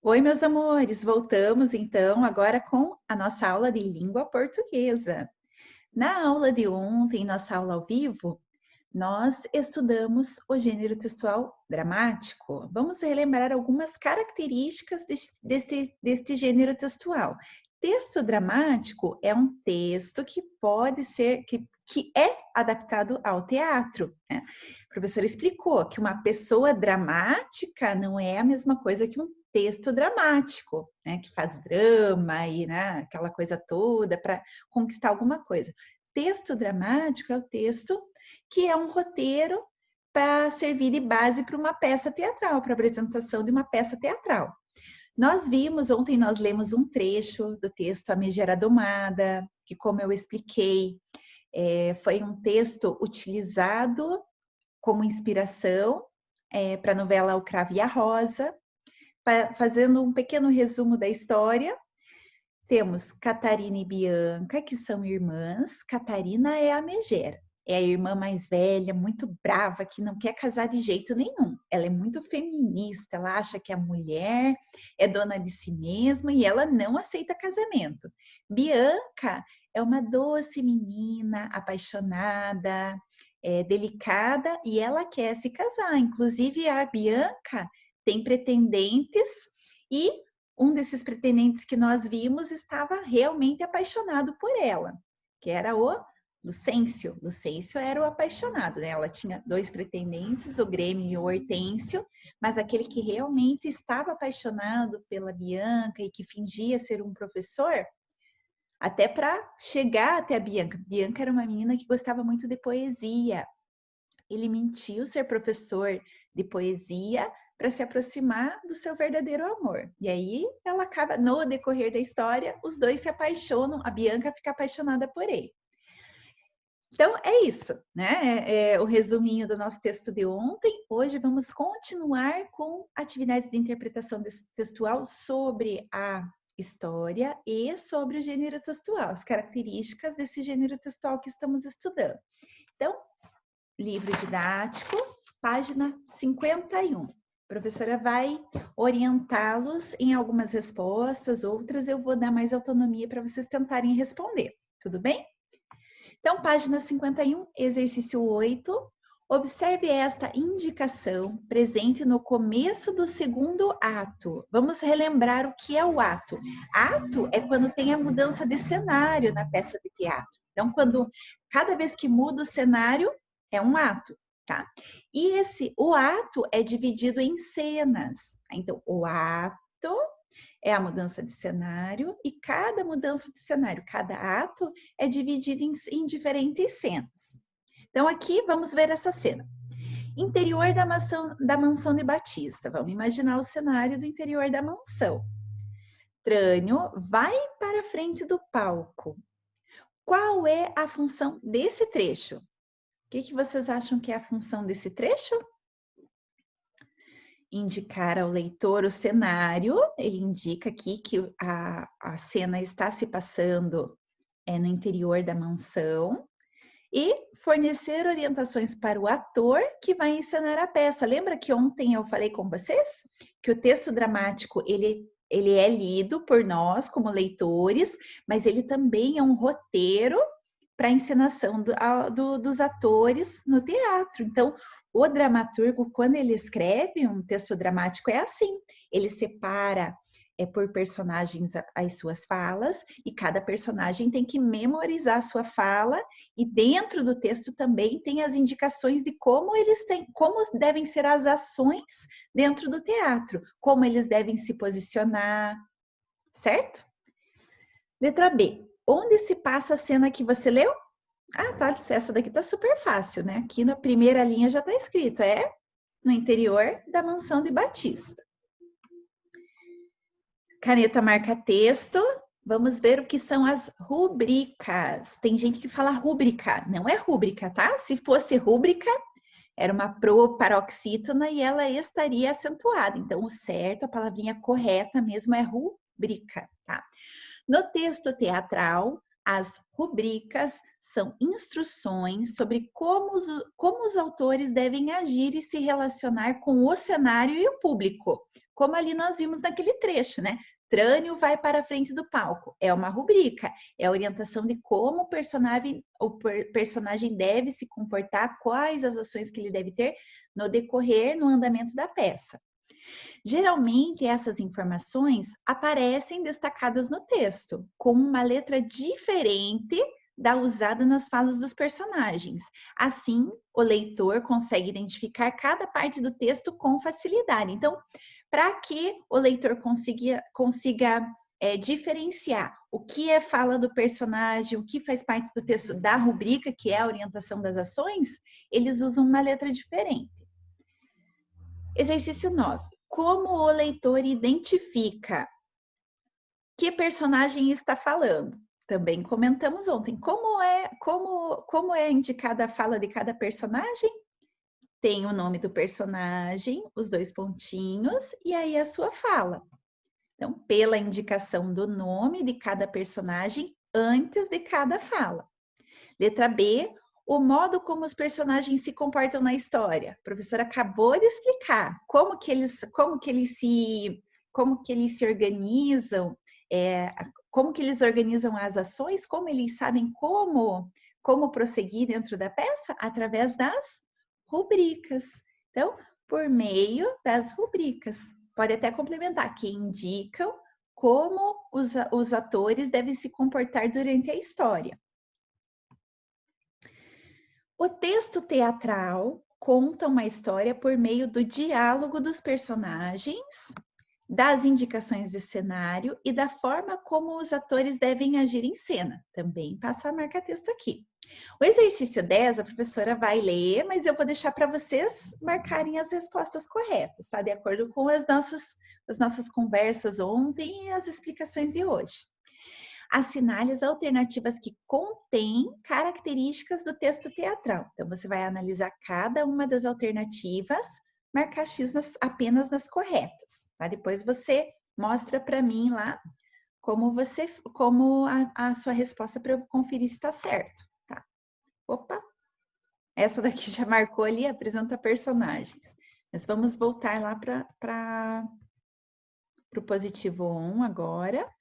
Oi, meus amores, voltamos então agora com a nossa aula de língua portuguesa. Na aula de ontem, nossa aula ao vivo, nós estudamos o gênero textual dramático. Vamos relembrar algumas características deste gênero textual. Texto dramático é um texto que pode ser, que é adaptado ao teatro, né? A professora explicou que uma pessoa dramática não é a mesma coisa que um texto dramático, né? Que faz drama e, né, aquela coisa toda para conquistar alguma coisa. Texto dramático é o texto que é um roteiro para servir de base para uma peça teatral, para apresentação de uma peça teatral. Nós vimos, ontem nós lemos um trecho do texto A Megera Domada, que como eu expliquei, foi um texto utilizado como inspiração para a novela O Cravo e a Rosa. Fazendo um pequeno resumo da história, temos Catarina e Bianca, que são irmãs. Catarina é a megera, é a irmã mais velha, muito brava, que não quer casar de jeito nenhum. Ela é muito feminista, ela acha que a mulher é dona de si mesma e ela não aceita casamento. Bianca é uma doce menina, apaixonada, delicada, e ela quer se casar. Inclusive, a Bianca tem pretendentes e um desses pretendentes que nós vimos estava realmente apaixonado por ela, que era o Lucêncio. Lucêncio era o apaixonado, né? Ela tinha dois pretendentes, o Grêmio e o Hortêncio, mas aquele que realmente estava apaixonado pela Bianca e que fingia ser um professor, até para chegar até a Bianca. Bianca era uma menina que gostava muito de poesia. Ele mentiu ser professor de poesia para se aproximar do seu verdadeiro amor. E aí ela acaba, no decorrer da história, os dois se apaixonam, a Bianca fica apaixonada por ele. Então é isso, né? É o resuminho do nosso texto de ontem. Hoje vamos continuar com atividades de interpretação textual sobre a história e sobre o gênero textual, as características desse gênero textual que estamos estudando. Então, livro didático, página 51. A professora vai orientá-los em algumas respostas, outras eu vou dar mais autonomia para vocês tentarem responder, tudo bem? Então, página 51, exercício 8. Observe esta indicação presente no começo do segundo ato. Vamos relembrar o que é o ato. Ato é quando tem a mudança de cenário na peça de teatro. Então, cada vez que muda o cenário, é um ato, tá? E o ato é dividido em cenas. Então, o ato é a mudança de cenário e cada mudança de cenário, cada ato é dividido em diferentes cenas. Então, aqui vamos ver essa cena. Interior da mansão de Batista. Vamos imaginar o cenário do interior da mansão. Trânio vai para a frente do palco. Qual é a função desse trecho? O que vocês acham que é a função desse trecho? Indicar ao leitor o cenário. Ele indica aqui que a cena está se passando no interior da mansão. E fornecer orientações para o ator que vai encenar a peça. Lembra que ontem eu falei com vocês que o texto dramático ele é lido por nós como leitores, mas ele também é um roteiro para a encenação dos atores no teatro. Então, o dramaturgo, quando ele escreve um texto dramático, é assim: ele separa por personagens as suas falas, e cada personagem tem que memorizar a sua fala, e dentro do texto também tem as indicações de como devem ser as ações dentro do teatro, como eles devem se posicionar, certo? Letra B. Onde se passa a cena que você leu? Ah, tá, essa daqui tá super fácil, né? Aqui na primeira linha já tá escrito, no interior da mansão de Batista. Caneta marca texto. Vamos ver o que são as rubricas. Tem gente que fala rúbrica, não é rúbrica, tá? Se fosse rúbrica, era uma proparoxítona e ela estaria acentuada. Então, o certo, a palavrinha correta mesmo é rubrica, tá? No texto teatral, As rubricas são instruções sobre como os autores devem agir e se relacionar com o cenário e o público, como ali nós vimos naquele trecho, né? Trânio vai para a frente do palco. É uma rubrica, é a orientação de como o personagem deve se comportar, quais as ações que ele deve ter no decorrer, no andamento da peça. Geralmente, essas informações aparecem destacadas no texto, com uma letra diferente da usada nas falas dos personagens. Assim, o leitor consegue identificar cada parte do texto com facilidade. Então, para que o leitor consiga diferenciar o que é fala do personagem, o que faz parte do texto da rubrica, que é a orientação das ações, eles usam uma letra diferente. Exercício 9. Como o leitor identifica que personagem está falando? Também comentamos ontem. Como é indicada a fala de cada personagem? Tem o nome do personagem, os 2 pontinhos e aí a sua fala. Então, pela indicação do nome de cada personagem antes de cada fala. Letra B, o modo como os personagens se comportam na história. A professora acabou de explicar como que eles se organizam, como que eles organizam as ações, como eles sabem como prosseguir dentro da peça através das rubricas. Então, por meio das rubricas. Pode até complementar, que indicam como os atores devem se comportar durante a história. O texto teatral conta uma história por meio do diálogo dos personagens, das indicações de cenário e da forma como os atores devem agir em cena. Também passa a marca-texto aqui. O exercício 10, a professora vai ler, mas eu vou deixar para vocês marcarem as respostas corretas, tá? De acordo com as nossas conversas ontem e as explicações de hoje. Assinale as alternativas que contêm características do texto teatral. Então, você vai analisar cada uma das alternativas, marcar X apenas nas corretas, tá? Depois você mostra para mim lá como a sua resposta para eu conferir se está certo, tá? Opa! Essa daqui já marcou ali, apresenta personagens. Mas vamos voltar lá para o positivo 1 agora.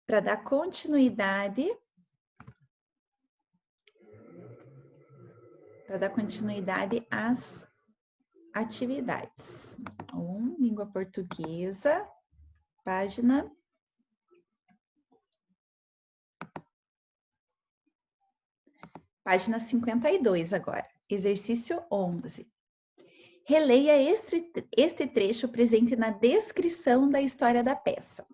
Para dar continuidade às atividades. Língua portuguesa, página 52 agora. Exercício 11. Releia este trecho presente na descrição da história da peça.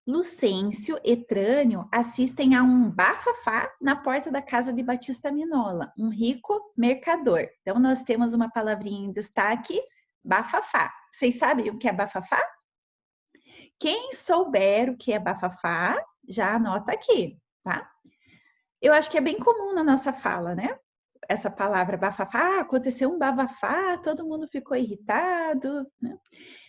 Lucêncio e Trânio assistem a um bafafá na porta da casa de Batista Minola, um rico mercador. Então, nós temos uma palavrinha em destaque, bafafá. Vocês sabem o que é bafafá? Quem souber o que é bafafá, já anota aqui, tá? Eu acho que é bem comum na nossa fala, né? Essa palavra bafafá, aconteceu um bafafá, todo mundo ficou irritado, né?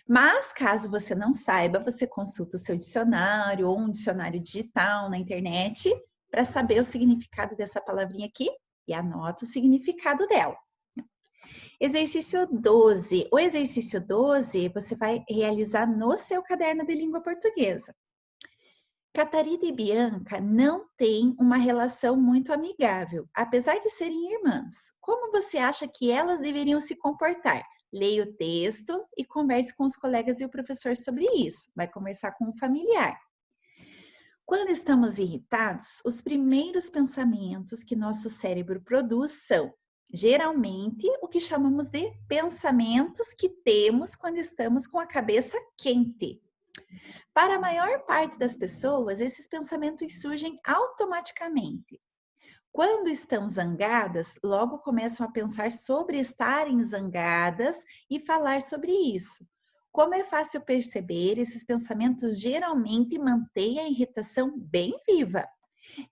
Mas, caso você não saiba, você consulta o seu dicionário ou um dicionário digital na internet para saber o significado dessa palavrinha aqui e anota o significado dela. Exercício 12. O exercício 12 você vai realizar no seu caderno de língua portuguesa. Catarina e Bianca não têm uma relação muito amigável, apesar de serem irmãs. Como você acha que elas deveriam se comportar? Leia o texto e converse com os colegas e o professor sobre isso. Vai conversar com o familiar. Quando estamos irritados, os primeiros pensamentos que nosso cérebro produz são, geralmente, o que chamamos de pensamentos que temos quando estamos com a cabeça quente. Para a maior parte das pessoas, esses pensamentos surgem automaticamente. Quando estão zangadas, logo começam a pensar sobre estarem zangadas e falar sobre isso. Como é fácil perceber, esses pensamentos geralmente mantêm a irritação bem viva.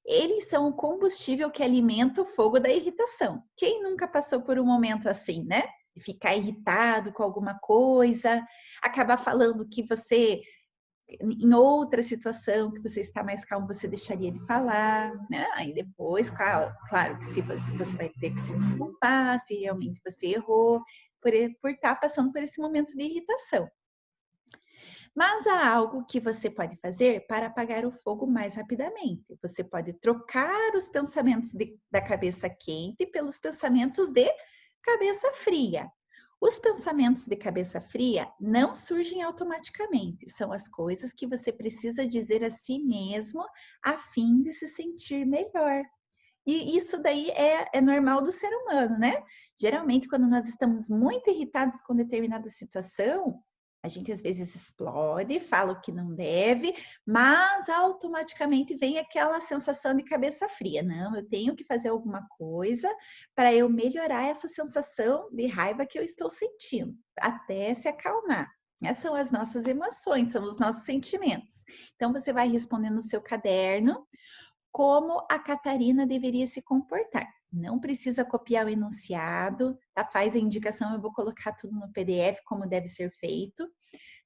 Eles são o combustível que alimenta o fogo da irritação. Quem nunca passou por um momento assim, né? De ficar irritado com alguma coisa, acabar falando que você em outra situação que você está mais calmo, você deixaria de falar, né? Aí depois, claro que se você vai ter que se desculpar, se realmente você errou, por estar passando por esse momento de irritação. Mas há algo que você pode fazer para apagar o fogo mais rapidamente. Você pode trocar os pensamentos da cabeça quente pelos pensamentos de cabeça fria. Os pensamentos de cabeça fria não surgem automaticamente, são as coisas que você precisa dizer a si mesmo a fim de se sentir melhor. E isso daí é normal do ser humano, né? Geralmente, quando nós estamos muito irritados com determinada situação, a gente às vezes explode, fala o que não deve, mas automaticamente vem aquela sensação de cabeça fria. Não, eu tenho que fazer alguma coisa para eu melhorar essa sensação de raiva que eu estou sentindo, até se acalmar. Essas são as nossas emoções, são os nossos sentimentos. Então, você vai responder no seu caderno como a Catarina deveria se comportar. Não precisa copiar o enunciado, tá? Faz a indicação, eu vou colocar tudo no PDF, como deve ser feito,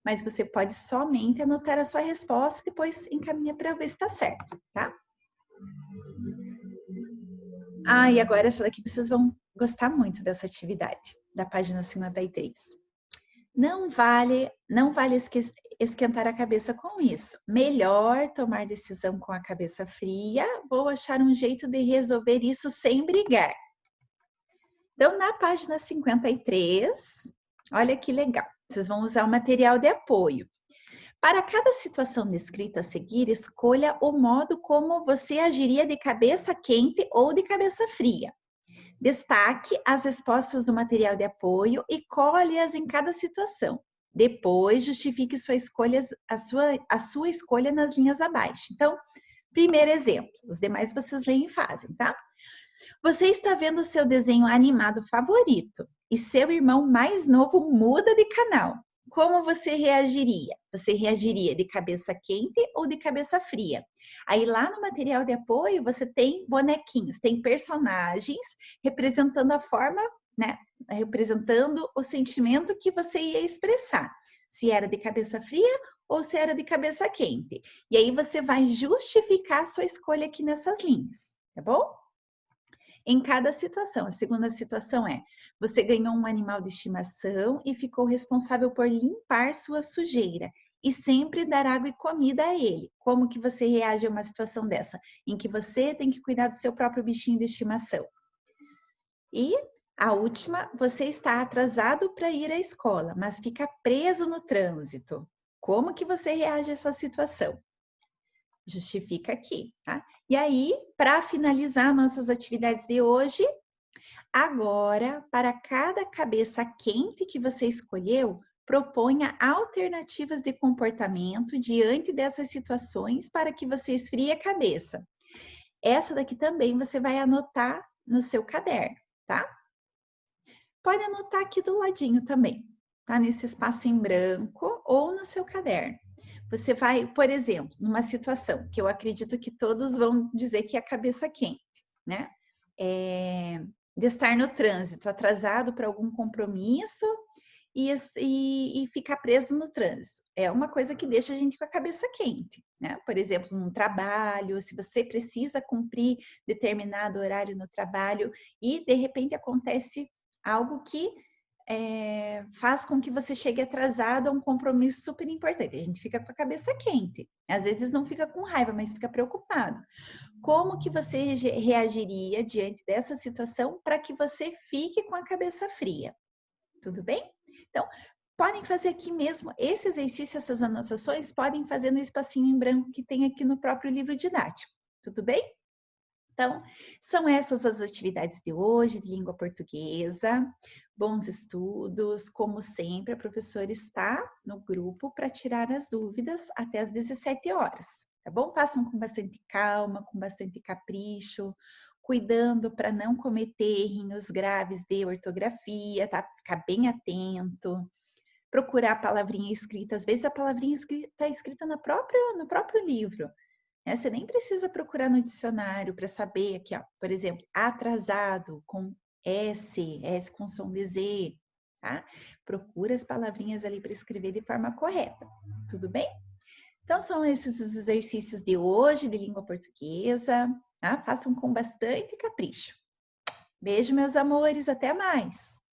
mas você pode somente anotar a sua resposta e depois encaminha para ver se está certo, tá? E agora essa daqui vocês vão gostar muito dessa atividade, da página 53. Não vale esquentar a cabeça com isso. Melhor tomar decisão com a cabeça fria. Vou achar um jeito de resolver isso sem brigar. Então, na página 53, olha que legal. Vocês vão usar o material de apoio. Para cada situação descrita a seguir, escolha o modo como você agiria de cabeça quente ou de cabeça fria. Destaque as respostas do material de apoio e colhe-as em cada situação. Depois, justifique a sua escolha nas linhas abaixo. Então, primeiro exemplo, os demais vocês leem e fazem, tá? Você está vendo o seu desenho animado favorito e seu irmão mais novo muda de canal. Como você reagiria? Você reagiria de cabeça quente ou de cabeça fria? Aí lá no material de apoio você tem bonequinhos, tem personagens representando a forma, né? Representando o sentimento que você ia expressar. Se era de cabeça fria ou se era de cabeça quente. E aí você vai justificar a sua escolha aqui nessas linhas, tá bom? Em cada situação. A segunda situação é: você ganhou um animal de estimação e ficou responsável por limpar sua sujeira e sempre dar água e comida a ele. Como que você reage a uma situação dessa, em que você tem que cuidar do seu próprio bichinho de estimação? E a última, você está atrasado para ir à escola, mas fica preso no trânsito. Como que você reage a essa situação? Justifica aqui, tá? E aí, para finalizar nossas atividades de hoje, agora, para cada cabeça quente que você escolheu, proponha alternativas de comportamento diante dessas situações para que você esfrie a cabeça. Essa daqui também você vai anotar no seu caderno, tá? Pode anotar aqui do ladinho também, tá? Nesse espaço em branco ou no seu caderno. Você vai, por exemplo, numa situação que eu acredito que todos vão dizer que é a cabeça quente, né? De estar no trânsito, atrasado para algum compromisso e ficar preso no trânsito. É uma coisa que deixa a gente com a cabeça quente, né? Por exemplo, num trabalho, se você precisa cumprir determinado horário no trabalho e de repente acontece algo que faz com que você chegue atrasado a um compromisso super importante. A gente fica com a cabeça quente. Às vezes não fica com raiva, mas fica preocupado. Como que você reagiria diante dessa situação para que você fique com a cabeça fria? Tudo bem? Então, podem fazer aqui mesmo esse exercício, essas anotações, podem fazer no espacinho em branco que tem aqui no próprio livro didático. Tudo bem? Então, são essas as atividades de hoje de língua portuguesa. Bons estudos, como sempre, a professora está no grupo para tirar as dúvidas até às 17 horas, tá bom? Façam com bastante calma, com bastante capricho, cuidando para não cometer errinhos graves de ortografia, tá? Ficar bem atento, procurar a palavrinha escrita. Às vezes a palavrinha está escrita no próprio livro. Você nem precisa procurar no dicionário para saber aqui, ó, por exemplo, atrasado com S com som de Z, tá? Procura as palavrinhas ali para escrever de forma correta, tudo bem? Então, são esses os exercícios de hoje de língua portuguesa, tá? Façam com bastante capricho. Beijo, meus amores, até mais!